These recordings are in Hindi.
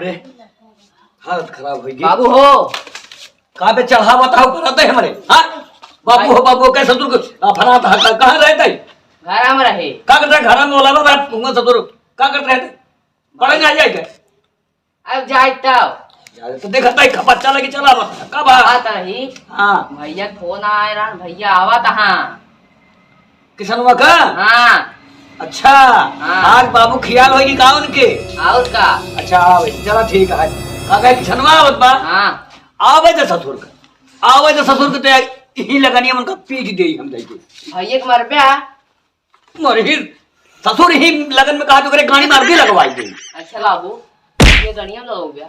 रे हालत खराब होगी बाबू हो कहाँ पे चढ़ा बताओ कराते हमारे हाँ बाबू हो बाबू कैसे ससुर फरा था कहाँ रहते घर में रहे क्या करते घर में बोला ना ससुर क्या करते रहते पढ़े नहीं जाए क्या अब जाए तब तो देखा था बच्चा लगी चला बता कब आता ही हाँ भैया फोन आए रहा भैया आवा तहाँ किसनवा का हाँ अच्छा हाँ। आज बाबू खियाल होगी का उनके और का अच्छा आवे चला ठीक है का किसनवा आवत बा हाँ आवे तो ससुर का आवे तो ससुर के तो यही लगानी उनका पीट दे हम जाके भैया के मर पे मरे ससुर ही लगन में कहा तो करे गाड़ी मार के लगवाई गई अच्छा बाबू ये गणिया लो हो गया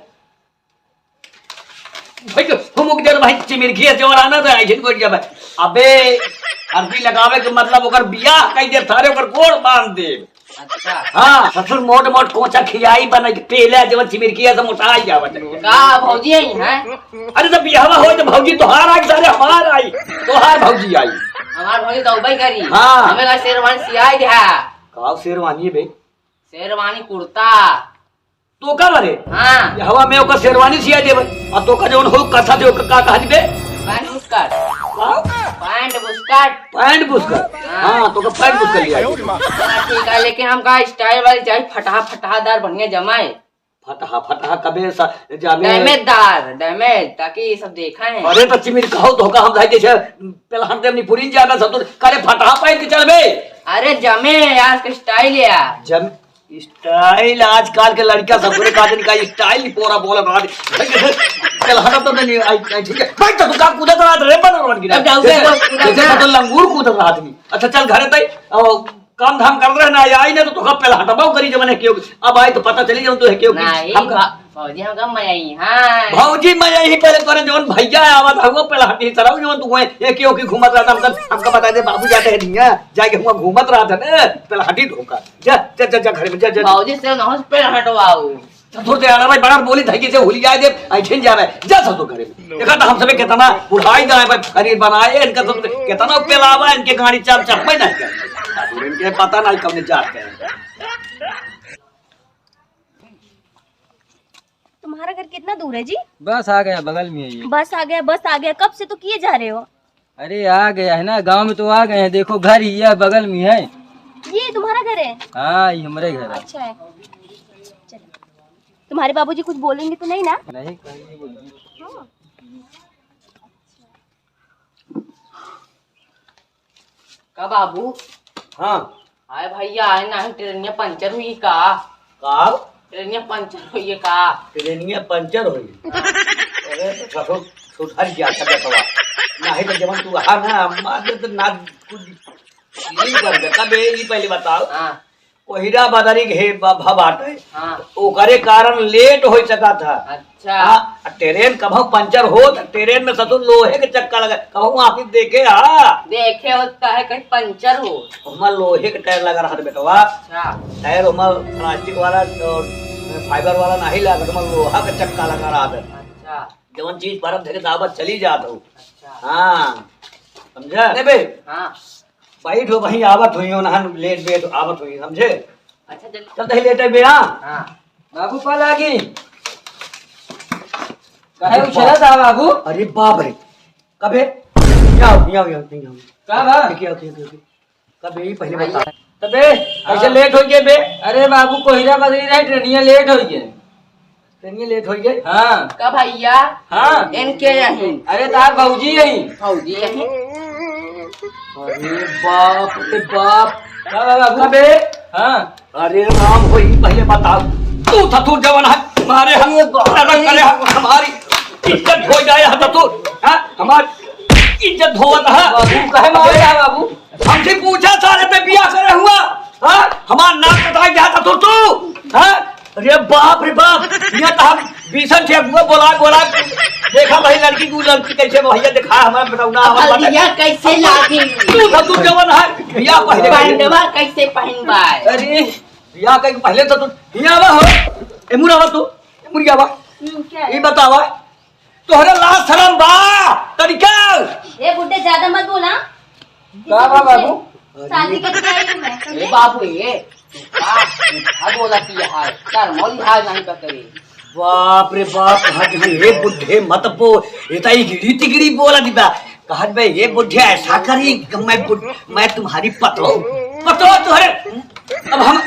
भाई हम मुक जर भाई चिमिर खिया चोर आना था ऐसे कोई जब अबे अर्जी लगावे के मतलब ओकर बियाह कई दे थारे ओकर कोड़ बांध दे अच्छा हां ससुर मोट मोट कोचा खियाई बना के पेले जब चिमिर खिया से मोटाई जावत का भौजी आई हैं अरे तो बियाहवा हो तो भौजी तोहार आई सारे हमार आई तोहार भौजी आई हमार भौजी तो उबई करी हाँ। हमें का शेरवानी सियाई दे का शेरवानी बे शेरवानी कुर्ता तो का बरे हाँ हवा में ओकर शेरवानी सिया देबे और तो का जौन हो कथा दे ओकर का कहा दे पैंट बुस्कट पैंट बुस्कट पैंट बुस्कर हां तो का पैंट बुस्कर लिया ठीक है लेकिन हमका स्टाइल वाली चाहिए फटा फटादार बढ़िया जमाए फटा फटा कबे जामे डैमेज ताकि ये सब देखा है अरे तो चिमिर कहो तो का हम जाई जैसे पहलहान अपनी पूरी जाना सतुर करे फटा पैंट के चलबे अरे जमे यार का स्टाइल यार जम स्टाइल आजकल के लड़का सब पूरे काजन का स्टाइल पूरा बोला बात चल हटा तो नहीं आई ठीक है भाई तो का कूदा रहा रे बना गिरा अब जाओगे जैसे तो लंगूर कूद रहा आदमी अच्छा चल घरे तई काम धाम कर रहे ना आई ना तो का पहला हटाबाओ करी जब ने क्यों अब आई तो पता चली जाऊं तो है क्यों नहीं भौजी हम कम आई हां भौजी मैं यही पहले तोरे जवन भैया आवत हुआ पहला हटी चलाऊ जवन तू ये क्यों की घूमत रहा था हमका बता दे बाबू जाते हैं दिया जाके हुआ घूमत रहा था ना पहला हटी धोखा जा जा जा घर में जा जा भौजी से ना पे हटवाओ ससुर से आना भाई बड़ा बोली धैर्य से भूल जाए दे ऐठन जा रहा जा ससुर घरे में देखा था हम सबे कितना उड़ाई जाए भाई खरीद बनाए इनका सब कितना पेलावा इनके गाड़ी चार चप्पे नहीं कर इनके पता नहीं कब जाते हैं तुम्हारा घर कितना दूर है जी? बस आ गया बगल में है ये। बस आ गया कब से तो किए जा रहे हो? अरे आ गया है ना गांव में तो आ गए हैं देखो घर ही है बगल में है। ये तुम्हारा घर है? हाँ ये हमारे घर है। अच्छा है चलो तुम्हारे बाबूजी कुछ बोलेंगे तो नहीं ना? नहीं कहीं बोलिए। का बाबू हाँ आए भैया आए ना ट्रेनिया पंचर हुई का ट्रेनिया पंचर हुई का ट्रेनिया पंचर हो गई अरे तो ससुर सुधार गया था तो नहीं तो जब तू आ ना मार तो ना कुछ नहीं कर दे कबे ये पहले बताओ हां कोहिरा बादारी घे भबाटे हां ओकरे कारण लेट हो सका था अच्छा हाँ ट्रेन कभू पंचर हो तो ट्रेन में ससुर लोहे के चक्का लगा कहूँ आप देखे हाँ देखे होता है कहीं पंचर हो हमार लोहे के टायर लगा रहा था बेटवा अच्छा टायर हमार प्लास्टिक वाला और फाइबर वाला नहीं लगा हमार लोहा का चक्का लगा रहा था अच्छा जवन चीज बर्फ धरे दावत चली जात हो अच्छा हाँ समझा ने बे हां बैठ हो वहीं आवत हुई हो ना लेट बेट आवत हुई समझे अच्छा चल चलते ही लेटे बे हाँ हां बाबू कल आ गई कहे उछला था बाबू। अरे बाप रे कबे यहाँ का बा कबे ही पहले बता तबे ऐसे लेट हो गए बे अरे बाबू कोहिरा बदली रहे ट्रेनिया लेट हो गए। ट्रेनिया लेट हो गए हाँ का भैया हाँ इनके यहीं अरे तार भौजी यही भौजी यहीं अरे बाप रे बाप का बा बाबू कबे हाँ अरे राम हो ही पहले बताओ तू था तू जवान है हमारे हम करे हमारी इज्जत हो जाए है तू हां हमारी इज्जत होवत है बाबू कहे मार जा बाबू हमसे पूछा सारे पे बियाह करे हुआ हां हमार नाक कटाई जाता तू हां अरे बाप रे बाप ये तो हम भीषण थे बोला देखा भाई लड़की को लड़की कैसे भैया दिखा हमारा बताऊना भैया कैसे लागी तू जवान है भैया पहले पैंटवा कैसे पहनबाए अरे भैया कहीं पहले तो तू हिया बा हो एमुरा बा तू एमुरिया बा क्या है? ये बतावा तोहरे लाज शरम बा तरीका ए बुड्ढे ज्यादा मत बोला का बा बाबू शादी का तैयारी में ए बाबू ये का बोला कि हाल कर मोली हाल नहीं का करे बाप रे बाप कहत भाई ये बुढ़े मत बो ये तो गिड़ी तिगड़ी बोला दिबा कहत भाई ये बुढ़े ऐसा करी मैं तुम्हारी पतो तुहरे अब हम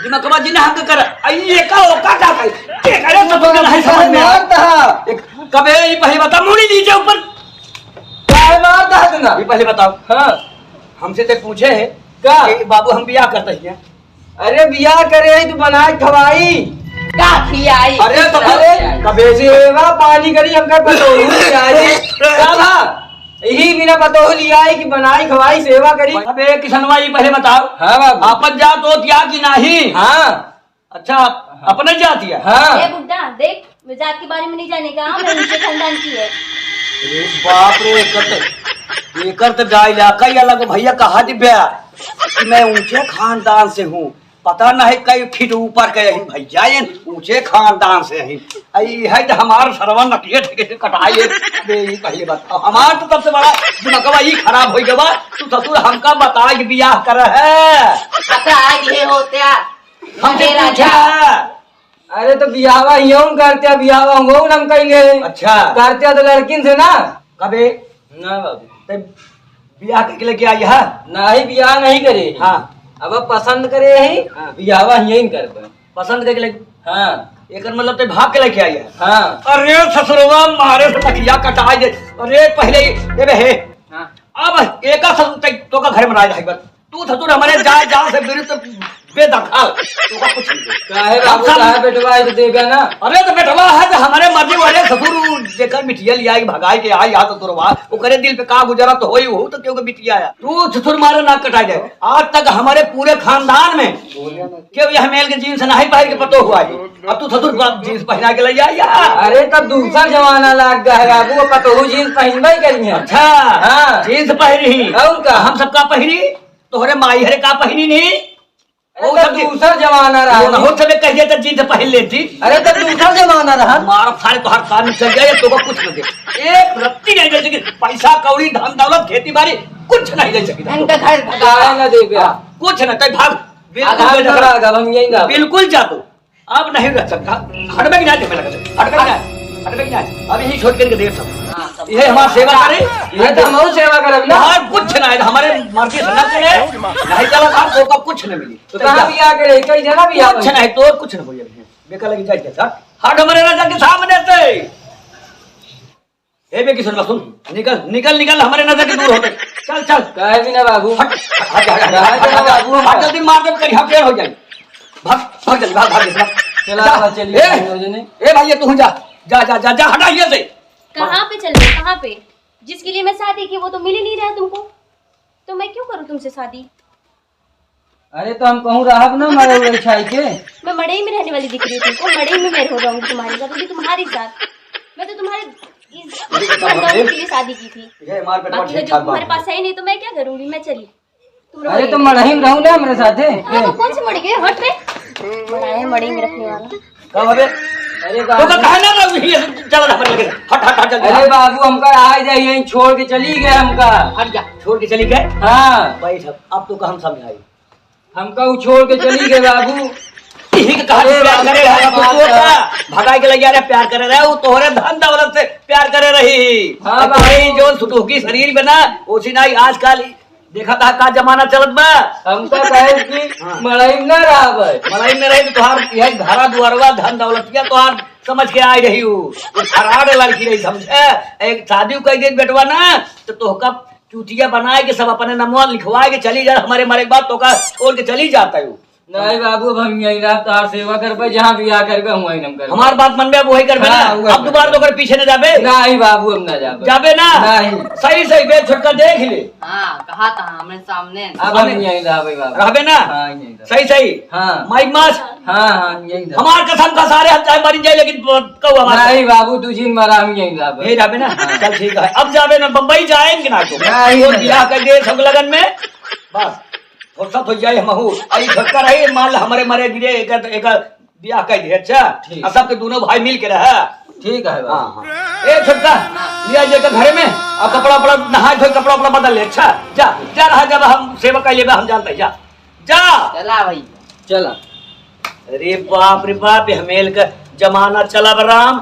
दिमागवा जी ने हम कर ये का ओका का के करे तो नहीं समझ में आता कबे ये पहले बता मुड़ी नीचे ऊपर काय मारता है ना ये पहले बताओ हाँ हमसे तो पूछे है का कि बाबू हम बियाह करते हैं अरे बियाह करे है तू बनाई खवाई का खियाई अरे तो अरे कबे से सेवा पानी करी हमका पतोहू लियाई का यही बिना पतोहू लियाई कि बनाई खवाई सेवा करी अबे किसनवा ये पहले बताओ हाँ बाबू आपन जात हो क्या कि नहीं हाँ अच्छा अपने जाती है हाँ ए बुड्ढा देख मैं जात के बारे में नहीं जाने का मैं ऊंचे खानदान की है। अरे बाप रे एकर तो गाय इलाका ही अलग भैया कहा दिव्या कि मैं ऊंचे खानदान से हूँ पता नहीं कई फीट ऊपर के ही भैया ये ऊंचे खानदान से ही आई है तो हमार सरवन नटिए ठेके से कटाई अबे ये पहले बताओ हमार तो सबसे बड़ा दिमागवा ही खराब हो गया तू ससुर हमका बता कि बियाह कर है पता ये होत्या हमसे मेरा पूछा अरे तो बियावा यूं करते बियावा हम कहेंगे अच्छा करते तो लड़किन से ना कबे ना बाबू ते बियाह के लेके आई है ना ही बियाह नहीं करे हाँ अब पसंद करे ही हाँ। बियावा यही कर पसंद करके लेके हाँ एक मतलब ते भाग के लेके आई है हाँ अरे ससुरवा मारे से तकिया कटाई दे अरे पहले ये बे है हाँ अब एका ससुर तो का घर में रह जाए बस तू ससुर हमारे जाए जा से विरुद्ध बेदखल तो का कुछ नहीं काहे बाबू काहे बेटवा है तो देगा ना अरे तो बेटवा है तो हमारे मर्जी वाले ससुर जेकर मिठिया लिया भगाई के आई या तो तुरवा ओकरे दिल पे का गुजरा तो होई हो तो क्यों के बिटिया आया तू ससुर मारे नाक कटाई दे आज तक हमारे पूरे खानदान में क्यों यह मेल के जीन्स नहीं पहन के पतो हुआ है अब तू ससुर जीन्स पहना के ले आई अरे तब दूसरा जमाना लाग गया है बाबू पतोहू जीन्स पहनबे करी है अच्छा हाँ। जीन्स पहनी और का हम सबका पहनी तोहरे माई हरे का पहनी नहीं अरे तब दूसरा जमाना रहा हो सब कहिए तो जीन्स पहन लेती अरे तब दूसरा जमाना रहा मार फाड़ तो हर काम में चल जाए तो को कुछ न दे एक रत्ती नहीं दे सकी पैसा कौड़ी धन दौलत खेती बाड़ी कुछ नहीं दे सकी इनका घर काहे ना देगा कुछ न कहीं भाग आधार बिल्कुल कार्ड हम यही ना बिल्कुल जा तू अब नहीं रह सकता हटबे की नहीं हटबे की नहीं अब यही छोड़ करके दे सब ये हमारी सेवा करे ये तो हम सेवा करब ना और कुछ नहीं हमारे मर्जी से न करे नहीं चला काम तो का कुछ न मिली तो कहां बियाह करे कई जगह बियाह कुछ नहीं तो कुछ न हो जाए बेकार लगी जाए सर हट हमारे राजा के सामने से ए बे किशन सुन निकल निकल निकल हमारे नजर के दूर होते चल चल काहे भी ना बाबू हट हट हट जल्दी मार दे कहीं हम हो जाए भाग भाग जल्दी भाग भाग चला चलिए ए भाई तू जा जा जा जा जा हटा ये से कहाँ पे चल रहे कहाँ पे जिसके लिए मैं शादी की वो तो मिल ही नहीं रहा तुमको तो मैं क्यों करूँ तुमसे शादी। अरे तो हम कहूँ रहब ना मरे हुए छाई के मैं मड़ई में रहने वाली दिख रही हूँ तुमको मड़ई में मैं हो जाऊंगी तुम्हारे साथ क्योंकि तुम्हारे साथ मैं तो तुम्हारे के लिए शादी की थी ये मार पे बाकी जो तुम्हारे पास है ही नहीं तो मैं क्या करूंगी मैं चली तुम अरे तो मड़ही में रहूँ ना हमारे साथ हाँ, तो कौन से मड़ गए हट रे बड़ा है मड़ई में रखने वाला कब अबे अरे तो का कहना ना चल हट लगे हट हट हट जल्दी अरे बाबू हमका आ जाए यहीं छोड़ के चली गए हमका हट जा छोड़ के चली गए हाँ बैठ अब तो हम समझाई हमका वो छोड़ के चली गए बाबू यही का कहा प्यार करे है तो तू भगाई के लगे प्यार करे रहे वो तोहरे धन दौलत से प्यार करे रही हाँ भाई जो सुटुकी शरीर बना ओसी नहीं आजकल देखा था का जमाना चलत बा हमका कहे कि मड़ई में ना रहबै मलाई में रही तो तुहार यह धारा दुआरवा धन दौलतिया तुहार समझ के आई रही हूँ फरार लड़की रही समझे एक शादी कई दिन बेटवा ना तो तोहका चूतिया बनाए के सब अपने नमवा लिखवाए के चली जा हमारे मारे बाद तो का छोड़ के चली जाता है नहीं बाबू अब हम यही रह तार सेवा करबे जहाँ बियाह करबे हम वही नम करबे हमार बात मनबे वही करबे ना हाँ, अब दोबारा तो कर पीछे न जाबे नहीं बाबू हम ना जाबे जाबे ना नहीं सही सही बेच छोड़कर देख ले हाँ कहा था हमारे सामने अब हम यही रहबे बाबू रहबे ना हाँ यही रहबे सही सही हाँ माइक मास हाँ हाँ यही रहबे हमार कसम का सारे हम चाहे मरी जाए लेकिन कहू हमारा नहीं बाबू तू जिन मरा हम यही रहबे यही जाबे ना चल ठीक है अब जाबे ना बम्बई जाएंगे ना तो नहीं, और बियाह कर दे सब लगन में बस फुर्सत हो जाए महू आई झटका रही मान हमारे मरे गिरे एक बियाह कर दे अच्छा ठीक। सबके दोनों भाई मिल के रहा ठीक है हाँ बाबू हाँ ए छोटका लिया जाकर घरे में अब कपड़ा उपड़ा नहा धोई कपड़ा उपड़ा बदल ले अच्छा जा जा रहा जब हम सेवा कर लेबे हम जानते हैं, जा जा चला भाई चला अरे बाप रे बाप ये हमेल का जमाना चला राम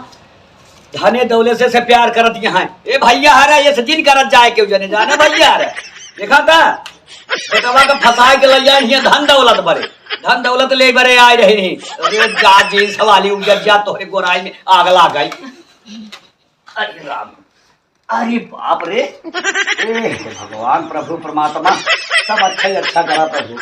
धने दौले से प्यार करत यहाँ ए भैया हरे ये सचिन करत जाए क्यों जने जाने भैया हरे देखा था बेटवा का फसाए के लैया हियां धन दौलत बरे धन दौलत ले बरे आए रहे नहीं अरे जा जी सवाली उजर जा तोरे गोराई में आग ला गई अरे राम अरे बाप रे भगवान प्रभु परमात्मा सब अच्छा ही अच्छा करा प्रभु।